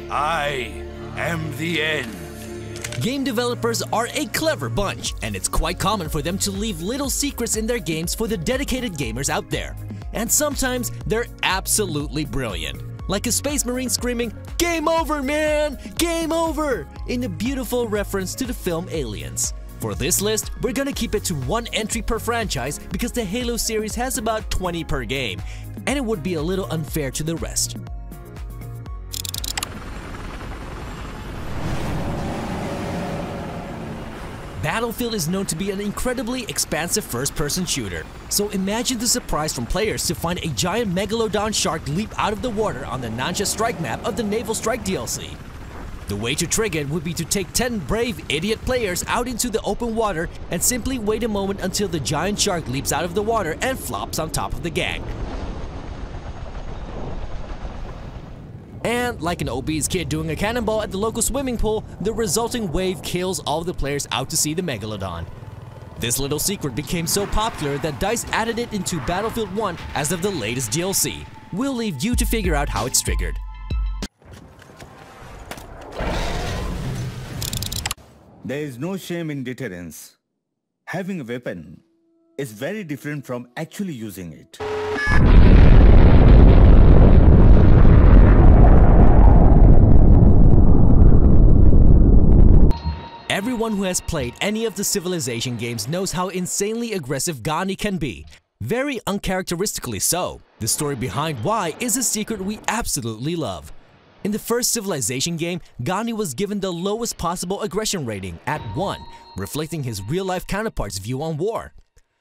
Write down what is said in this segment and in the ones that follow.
I am the end. Game developers are a clever bunch, and it's quite common for them to leave little secrets in their games for the dedicated gamers out there. And sometimes they're absolutely brilliant. Like a space marine screaming, "Game over, man! Game over!" in a beautiful reference to the film Aliens. For this list, we're gonna keep it to 1 entry per franchise because the Halo series has about 20 per game, and it would be a little unfair to the rest. Battlefield is known to be an incredibly expansive first-person shooter, so imagine the surprise from players to find a giant Megalodon shark leap out of the water on the Nansha Strike map of the Naval Strike DLC. The way to trigger it would be to take 10 brave idiot players out into the open water and simply wait a moment until the giant shark leaps out of the water and flops on top of the gang. And like an obese kid doing a cannonball at the local swimming pool, the resulting wave kills all the players out to see the Megalodon. This little secret became so popular that DICE added it into Battlefield 1 as of the latest DLC. We'll leave you to figure out how it's triggered. There is no shame in deterrence. Having a weapon is very different from actually using it. Everyone who has played any of the Civilization games knows how insanely aggressive Gandhi can be. Very uncharacteristically so. The story behind why is a secret we absolutely love. In the first Civilization game, Gandhi was given the lowest possible aggression rating at 1, reflecting his real-life counterpart's view on war.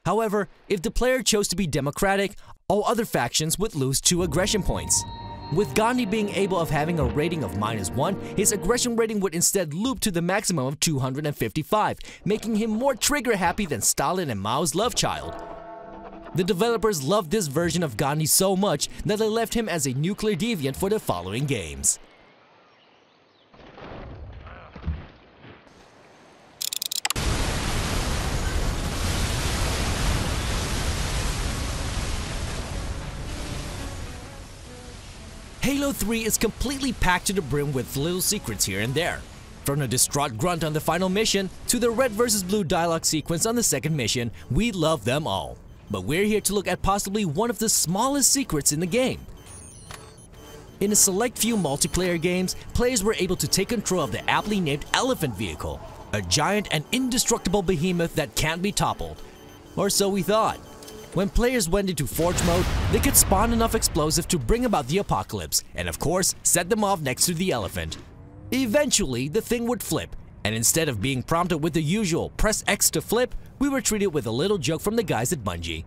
However, if the player chose to be democratic, all other factions would lose 2 aggression points. With Gandhi being able of having a rating of -1, his aggression rating would instead loop to the maximum of 255, making him more trigger-happy than Stalin and Mao's love child. The developers loved this version of Gandhi so much that they left him as a nuclear deviant for the following games. Halo 3 is completely packed to the brim with little secrets here and there. From the distraught grunt on the final mission to the red versus blue dialogue sequence on the second mission, we love them all. But we're here to look at possibly one of the smallest secrets in the game. In a select few multiplayer games, players were able to take control of the aptly named Elephant vehicle, a giant and indestructible behemoth that can't be toppled. Or so we thought. When players went into Forge mode, they could spawn enough explosives to bring about the apocalypse, and of course, set them off next to the elephant. Eventually, the thing would flip, and instead of being prompted with the usual "press X to flip," we were treated with a little joke from the guys at Bungie.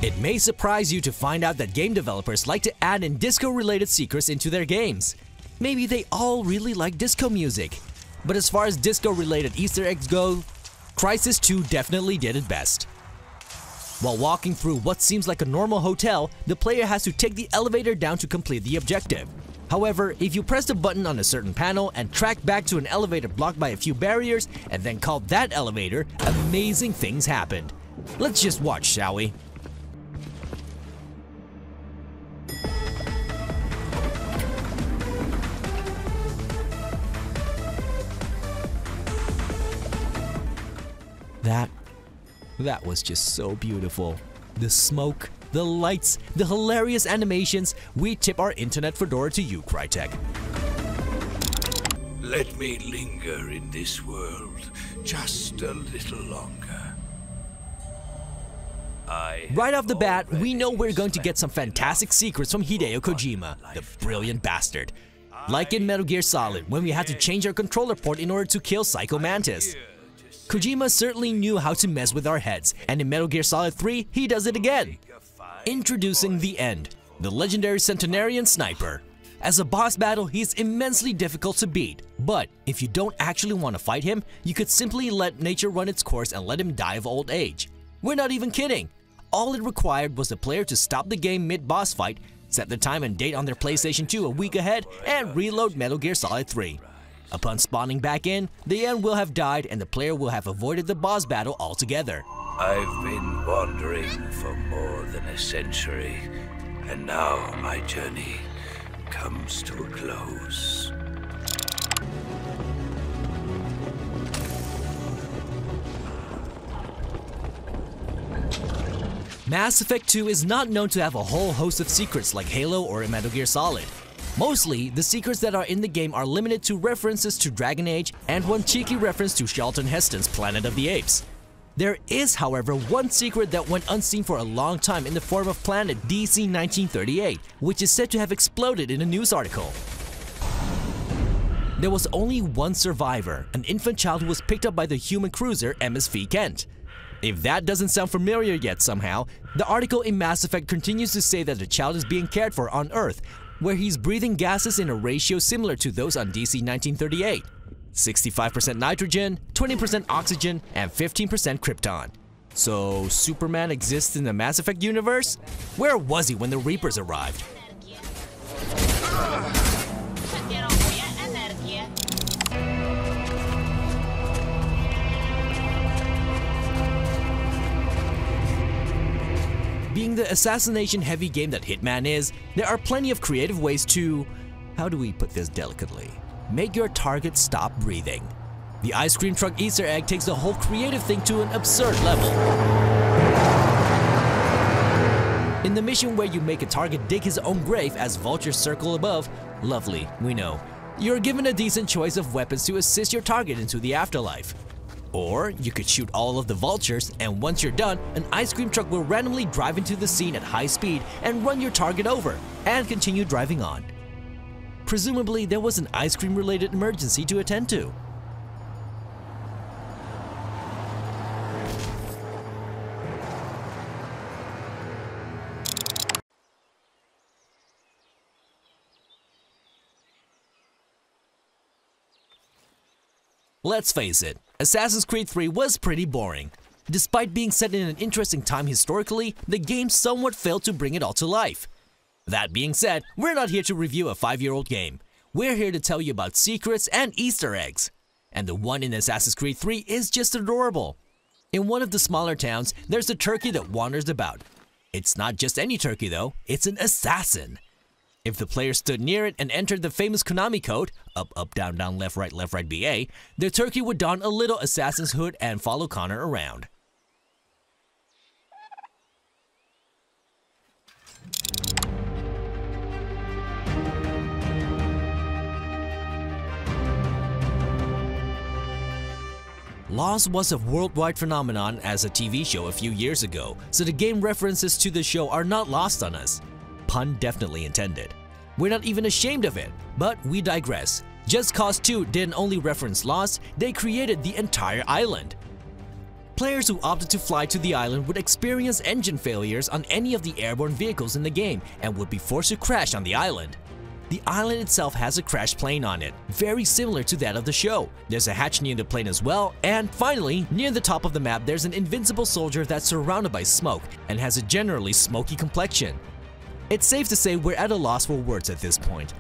It may surprise you to find out that game developers like to add in disco-related secrets into their games. Maybe they all really like disco music. But as far as disco-related Easter eggs go, Crysis 2 definitely did it best. While walking through what seems like a normal hotel, the player has to take the elevator down to complete the objective. However, if you press the button on a certain panel and track back to an elevator blocked by a few barriers and then call that elevator, amazing things happened. Let's just watch, shall we? That was just so beautiful. The smoke, the lights, the hilarious animations. We tip our internet fedora to you, Crytek. Let me linger in this world just a little longer. Right off the bat, we know we're going to get some fantastic secrets from Hideo Kojima, the brilliant bastard. Like in Metal Gear Solid, when we had to change our controller port in order to kill Psycho Mantis. Kojima certainly knew how to mess with our heads, and in Metal Gear Solid 3, he does it again. Introducing the End, the legendary centenarian sniper. As a boss battle, he's immensely difficult to beat, but if you don't actually want to fight him, you could simply let nature run its course and let him die of old age. We're not even kidding. All it required was the player to stop the game mid-boss fight, set the time and date on their PlayStation 2 a week ahead, and reload Metal Gear Solid 3. Upon spawning back in, the end will have died and the player will have avoided the boss battle altogether. I've been wandering for more than a century, and now my journey comes to a close. Mass Effect 2 is not known to have a whole host of secrets like Halo or Metal Gear Solid. Mostly, the secrets that are in the game are limited to references to Dragon Age and one cheeky reference to Charlton Heston's Planet of the Apes. There is, however, one secret that went unseen for a long time in the form of planet DC-1938, which is said to have exploded in a news article. There was only one survivor, an infant child who was picked up by the human cruiser MSV Kent. If that doesn't sound familiar yet somehow, the article in Mass Effect continues to say that the child is being cared for on Earth, where he's breathing gases in a ratio similar to those on DC-1938. 65% nitrogen, 20% oxygen, and 15% krypton. So Superman exists in the Mass Effect universe? Where was he when the Reapers arrived? Being the assassination-heavy game that Hitman is, there are plenty of creative ways to, how do we put this delicately, make your target stop breathing. The ice cream truck Easter egg takes the whole creative thing to an absurd level. In the mission where you make a target dig his own grave as vultures circle above, lovely, we know, you're given a decent choice of weapons to assist your target into the afterlife. Or you could shoot all of the vultures, and once you're done, an ice cream truck will randomly drive into the scene at high speed and run your target over, and continue driving on. Presumably, there was an ice cream-related emergency to attend to. Let's face it, Assassin's Creed 3 was pretty boring. Despite being set in an interesting time historically, the game somewhat failed to bring it all to life. That being said, we're not here to review a 5-year-old game. We're here to tell you about secrets and Easter eggs. And the one in Assassin's Creed 3 is just adorable. In one of the smaller towns, there's a turkey that wanders about. It's not just any turkey though, it's an assassin. If the player stood near it and entered the famous Konami code, up, up, down, down, left, right, BA, the turkey would don a little assassin's hood and follow Connor around. Lost was a worldwide phenomenon as a TV show a few years ago, so the game references to the show are not lost on us. Pun definitely intended. We're not even ashamed of it, but we digress. Just Cause 2 didn't only reference Lost, they created the entire island. Players who opted to fly to the island would experience engine failures on any of the airborne vehicles in the game and would be forced to crash on the island. The island itself has a crash plane on it, very similar to that of the show. There's a hatch near the plane as well, and finally, near the top of the map there's an invincible soldier that's surrounded by smoke and has a generally smoky complexion. It's safe to say we're at a loss for words at this point.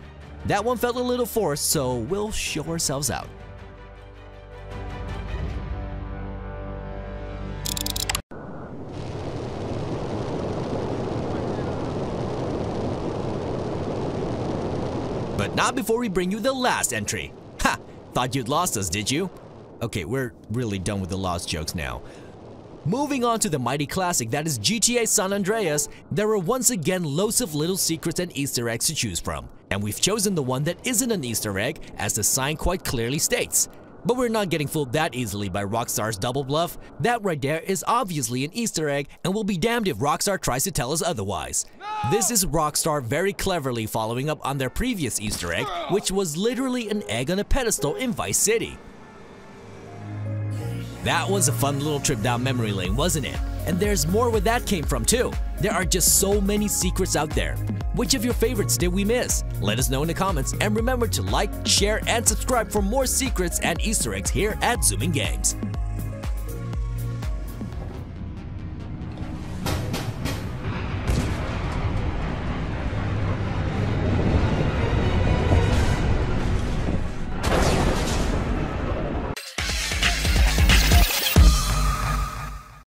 That one felt a little forced, so we'll show ourselves out. But not before we bring you the last entry. Ha! Thought you'd lost us, did you? Okay, we're really done with the lost jokes now. Moving on to the mighty classic that is GTA San Andreas, there are once again loads of little secrets and Easter eggs to choose from. And we've chosen the one that isn't an Easter egg, as the sign quite clearly states. But we're not getting fooled that easily by Rockstar's double bluff. That right there is obviously an Easter egg, and we'll be damned if Rockstar tries to tell us otherwise. No! This is Rockstar very cleverly following up on their previous Easter egg, which was literally an egg on a pedestal in Vice City. That was a fun little trip down memory lane, wasn't it? And there's more where that came from too. There are just so many secrets out there. Which of your favorites did we miss? Let us know in the comments, and remember to like, share, and subscribe for more secrets and Easter eggs here at ZoominGames.